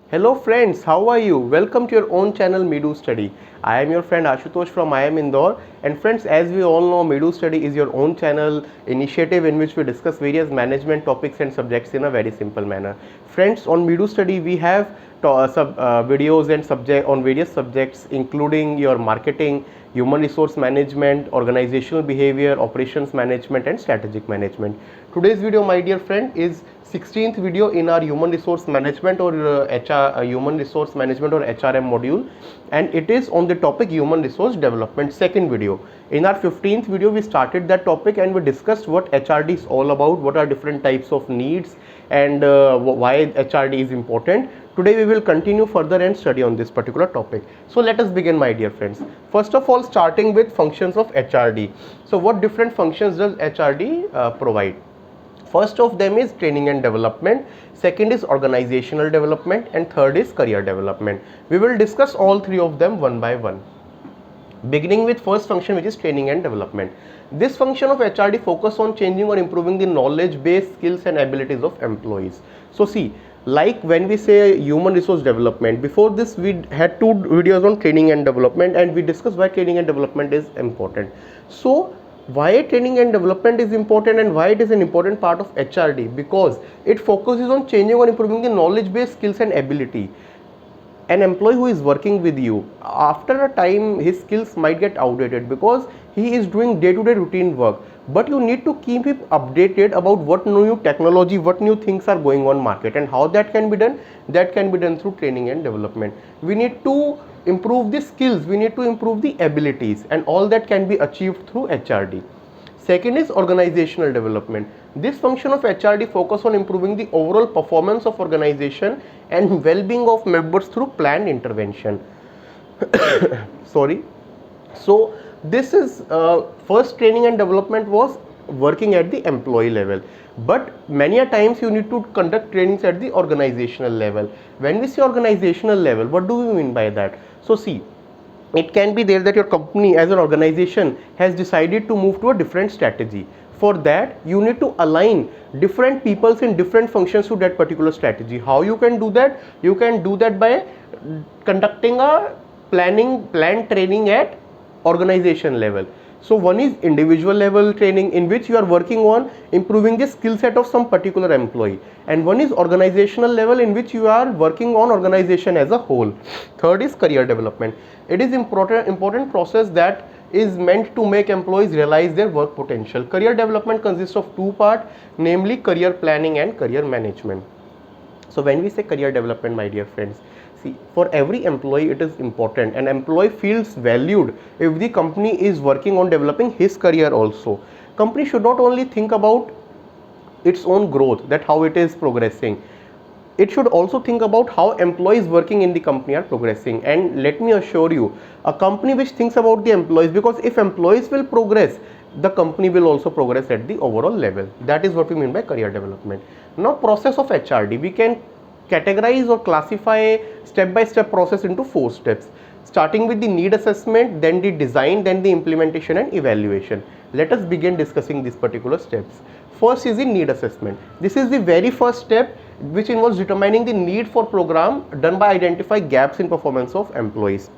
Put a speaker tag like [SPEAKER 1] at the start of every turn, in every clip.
[SPEAKER 1] Hello friends, how are you? Welcome to your own channel Medu Study. I am your friend Ashutosh from I am Indore, and friends, as we all know, Medu Study is your own channel initiative in which we discuss various management topics and subjects in a very simple manner. Friends, on Medu Study we have videos and subject on various subjects including your marketing, human resource management, organizational behavior, operations management and strategic management. Today's video, my dear friend, is 16th video in our human resource management or human resource management or HRM module, and it is on the topic human resource development, second video. In our 15th video we started that topic and we discussed what HRD is all about, what are different types of needs, and why HRD is important. Today we will continue further and study on this particular topic. So let us begin, my dear friends. First of all, starting with functions of HRD. So what different functions does HRD provide? First of them is training and development, second is organizational development, and third is career development. We will discuss all three of them one by one. Beginning with first function, which is training and development. This function of HRD focus on changing or improving the knowledge base, skills and abilities of employees. So see, like when we say human resource development, before this we had two videos on training and development and we discussed why training and development is important. So why training and development is important and why it is an important part of HRD? Because it focuses on changing or improving the knowledge base, skills and ability. An employee who is working with you, after a time his skills might get outdated because he is doing day-to-day routine work, but you need to keep him updated about what new technology, what new things are going on market, and how that can be done. That can be done through training and development. We need to improve the skills, we need to improve the abilities, and all that can be achieved through HRD. Second is organizational development. This function of HRD focus on improving the overall performance of organization and well-being of members through planned intervention. Sorry. So this is first training and development was working at the employee level, but many a times you need to conduct trainings at the organizational level. When we say organizational level, what do we mean by that? So see, it can be there that your company as an organization has decided to move to a different strategy. For that you need to align different peoples in different functions to that particular strategy. How you can do that? You can do that by conducting a planned training at organization level. So one is individual level training in which you are working on improving the skill set of some particular employee, and one is organizational level in which you are working on organization as a whole. Third is career development. It is important process that is meant to make employees realize their work potential. Career development consists of two parts, namely career planning and career management. So when we say career development, my dear friends, see, for every employee it is important. An employee feels valued if the company is working on developing his career also. Company should not only think about its own growth, that how it is progressing. It should also think about how employees working in the company are progressing. And let me assure you, a company which thinks about the employees, because if employees will progress, the company will also progress at the overall level. That is what we mean by career development. Now process of HRD, we can categorize or classify step-by-step process into 4 steps, starting with the need assessment, then the design, then the implementation and evaluation. Let us begin discussing these particular steps. First is the need assessment. This is the very first step, which involves determining the need for program, done by identify gaps in performance of employees.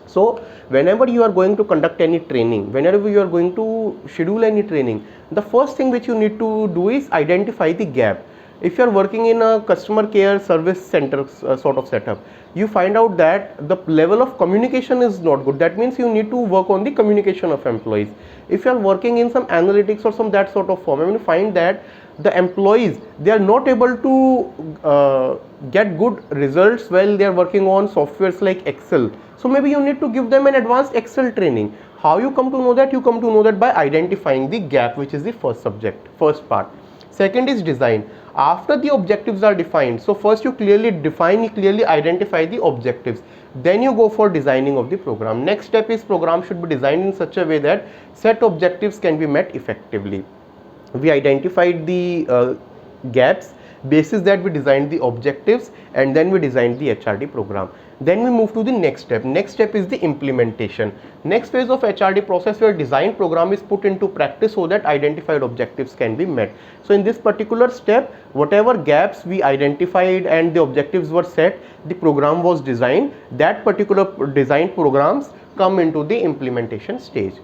[SPEAKER 1] So whenever you are going to conduct any training, whenever you are going to schedule any training, the first thing which you need to do is identify the gap. If you are working in a customer care service center sort of setup, you find out that the level of communication is not good. That means you need to work on the communication of employees. If you are working in some analytics or some that sort of form, and you find that the employees, they are not able to get good results while they are working on softwares like Excel. So maybe you need to give them an advanced Excel training. How you come to know that? You come to know that by identifying the gap, which is the first part. Second is design. After the objectives are defined, so first you clearly define, you clearly identify the objectives, then you go for designing of the program. Next step is program should be designed in such a way that set objectives can be met effectively. We identified the gaps, Basis that we designed the objectives and then we designed the HRD program. Then we move to the next step. Next step is the implementation. Next phase of HRD process where design program is put into practice so that identified objectives can be met. So in this particular step, whatever gaps we identified and the objectives were set, the program was designed. That particular design programs come into the implementation stage.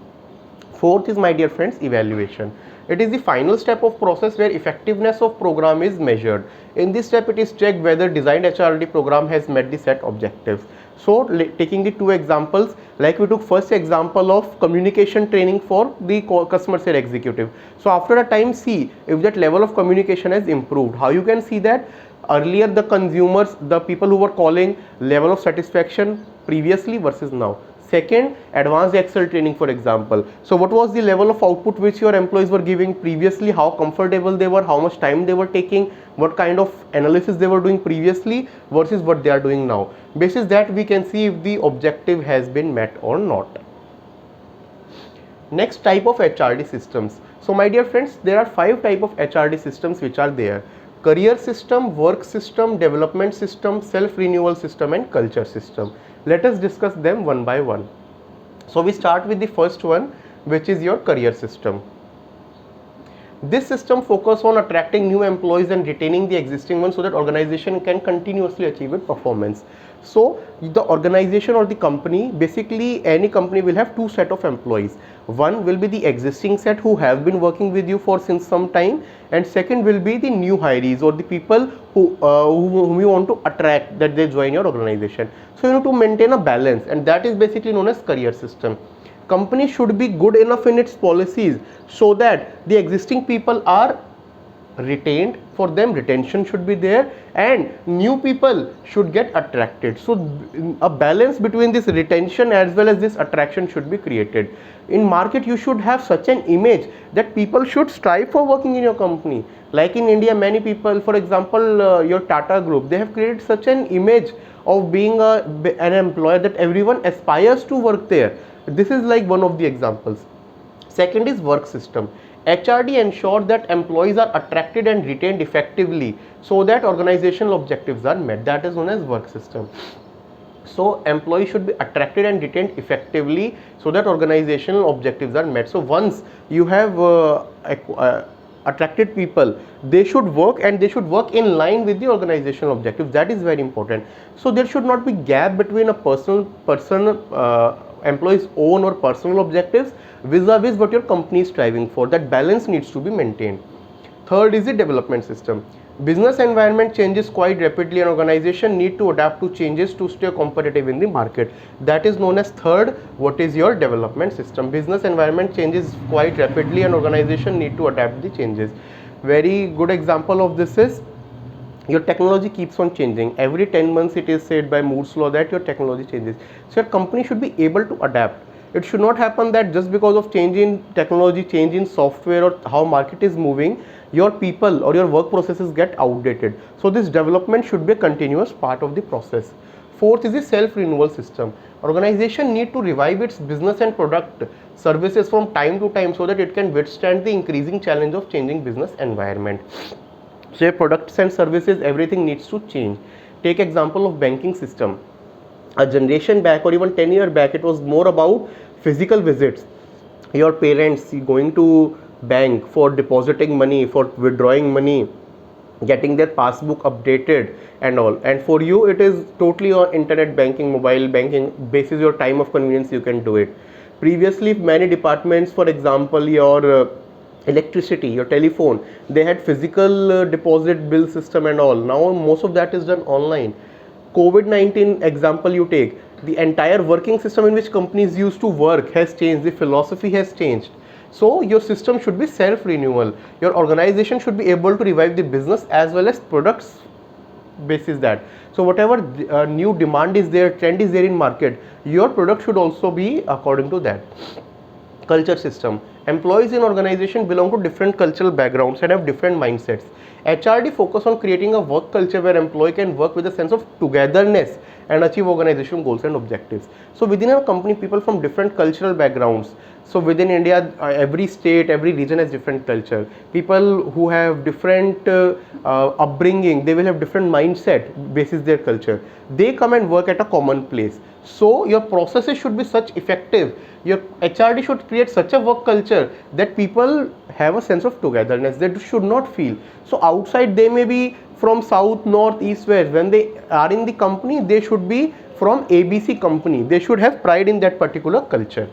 [SPEAKER 1] Fourth is, my dear friends, evaluation. It is the final step of process where effectiveness of program is measured. In this step, it is checked whether designed HRD program has met the set objectives. So taking the two examples, like we took first example of communication training for the customer care executive. So after a time, see if that level of communication has improved. How you can see that? Earlier the consumers, the people who were calling, level of satisfaction previously versus now. Second, advanced Excel training, for example. So what was the level of output which your employees were giving previously, how comfortable they were, how much time they were taking, what kind of analysis they were doing previously versus what they are doing now. Basis that we can see if the objective has been met or not. Next type of HRD systems. So my dear friends, there are 5 types of HRD systems which are there. Career system, work system, development system, self-renewal system and culture system. Let us discuss them one by one. So we start with the first one, which is your career system. This system focuses on attracting new employees and retaining the existing ones so that organization can continuously achieve its performance. So the organization or the company, basically any company will have two set of employees. One will be the existing set who have been working with you for since some time, and second will be the new hirees or the people whom you want to attract that they join your organization. So you need to maintain a balance, and that is basically known as career system. Company should be good enough in its policies so that the existing people are retained, for them retention should be there, and new people should get attracted. So a balance between this retention as well as this attraction should be created. In market, you should have such an image that people should strive for working in your company. Like in India, many people, for example, your Tata group, they have created such an image of being an employer that everyone aspires to work there. This is like one of the examples. Second is work system. HRD ensure that employees are attracted and retained effectively so that organizational objectives are met. That is known as work system. So employees should be attracted and retained effectively so that organizational objectives are met. So once you have attracted people, they should work, and they should work in line with the organizational objectives. That is very important. So there should not be gap between a personal employee's own or personal objectives vis-a-vis what your company is striving for. That balance needs to be maintained. Third is the development system. Business environment changes quite rapidly and organization need to adapt to changes to stay competitive in the market. That is known as third, what is your development system. Business environment changes quite rapidly and organization need to adapt the changes. Very good example of this is your technology keeps on changing. Every 10 months it is said by Moore's law that your technology changes. So your company should be able to adapt. It should not happen that just because of change in technology, change in software or how market is moving, your people or your work processes get outdated. So this development should be a continuous part of the process. Fourth is the self-renewal system. Organization need to revive its business and product services from time to time so that it can withstand the increasing challenge of changing business environment. So your products and services, everything needs to change. Take example of banking system. A generation back or even 10 years back, it was more about physical visits. Your parents going to bank for depositing money, for withdrawing money, getting their passbook updated and all. And for you, it is totally on internet banking, mobile banking, basis your time of convenience, you can do it. Previously, many departments, for example, your electricity, your telephone, they had physical deposit bill system and all. Now most of that is done online. COVID-19 example you take, the entire working system in which companies used to work has changed, the philosophy has changed. So your system should be self-renewal. Your organization should be able to revive the business as well as products basis that. So whatever new demand is there, trend is there in market, your product should also be according to that. Culture system. Employees in organization belong to different cultural backgrounds and have different mindsets. HRD focus on creating a work culture where employee can work with a sense of togetherness and achieve organization goals and objectives. So within a company, people from different cultural backgrounds, So within India, every state, every region has different culture. People who have different upbringing, they will have different mindset basis their culture. They come and work at a common place. So your processes should be such effective. Your HRD should create such a work culture that people have a sense of togetherness. They should not feel. So outside they may be from south, north, east, west. When they are in the company, they should be from ABC company. They should have pride in that particular culture.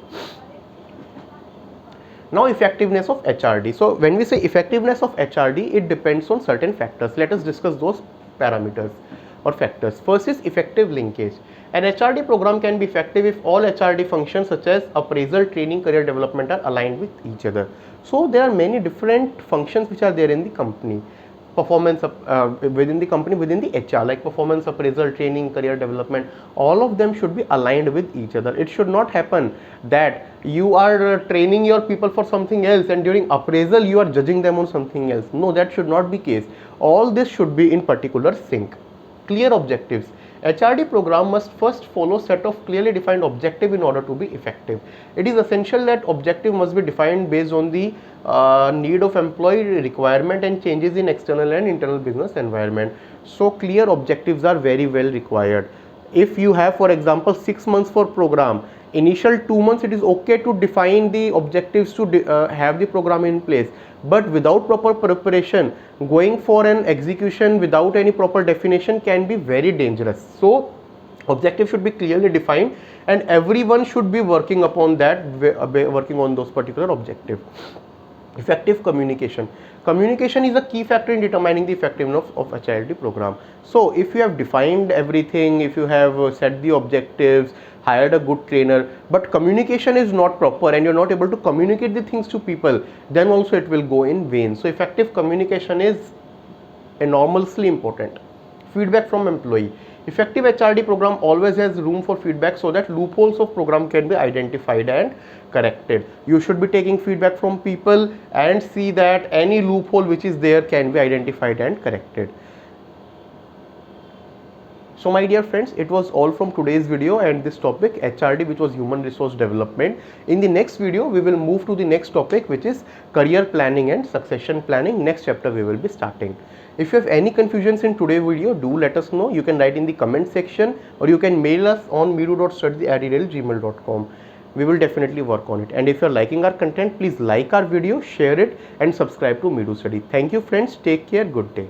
[SPEAKER 1] Now effectiveness of HRD. So when we say effectiveness of HRD, it depends on certain factors. Let us discuss those parameters or factors. First is effective linkage. An HRD program can be effective if all HRD functions such as appraisal, training, career development are aligned with each other. So there are many different functions which are there in the company. Performance within the company, within the HR, like performance appraisal, training, career development, all of them should be aligned with each other. It should not happen that you are training your people for something else and during appraisal you are judging them on something else. No, that should not be case. All this should be in particular sync. Clear objectives. HRD program must first follow set of clearly defined objective in order to be effective. It is essential that objective must be defined based on the need of employee requirement and changes in external and internal business environment. So clear objectives are very well required. If you have, for example, 6 months for program, initial 2 months it is okay to define the objectives to have the program in place, but without proper preparation, going for an execution without any proper definition can be very dangerous. So objective should be clearly defined and everyone should be working upon that, working on those particular objectives. Effective communication. Communication is a key factor in determining the effectiveness of HRD program. So if you have defined everything, if you have set the objectives, hired a good trainer, but communication is not proper and you're not able to communicate the things to people, then also it will go in vain. So effective communication is enormously important. Feedback from employee. Effective HRD program always has room for feedback so that loopholes of program can be identified and corrected. You should be taking feedback from people and see that any loophole which is there can be identified and corrected. So my dear friends, it was all from today's video and this topic HRD, which was human resource development. In the next video we will move to the next topic, which is career planning and succession planning. Next chapter we will be starting. If you have any confusions in today's video, do let us know. You can write in the comment section or you can mail us on meedu.study@gmail.com. We will definitely work on it. And if you are liking our content, please like our video, share it and subscribe to Meedu Study. Thank you friends. Take care. Good day.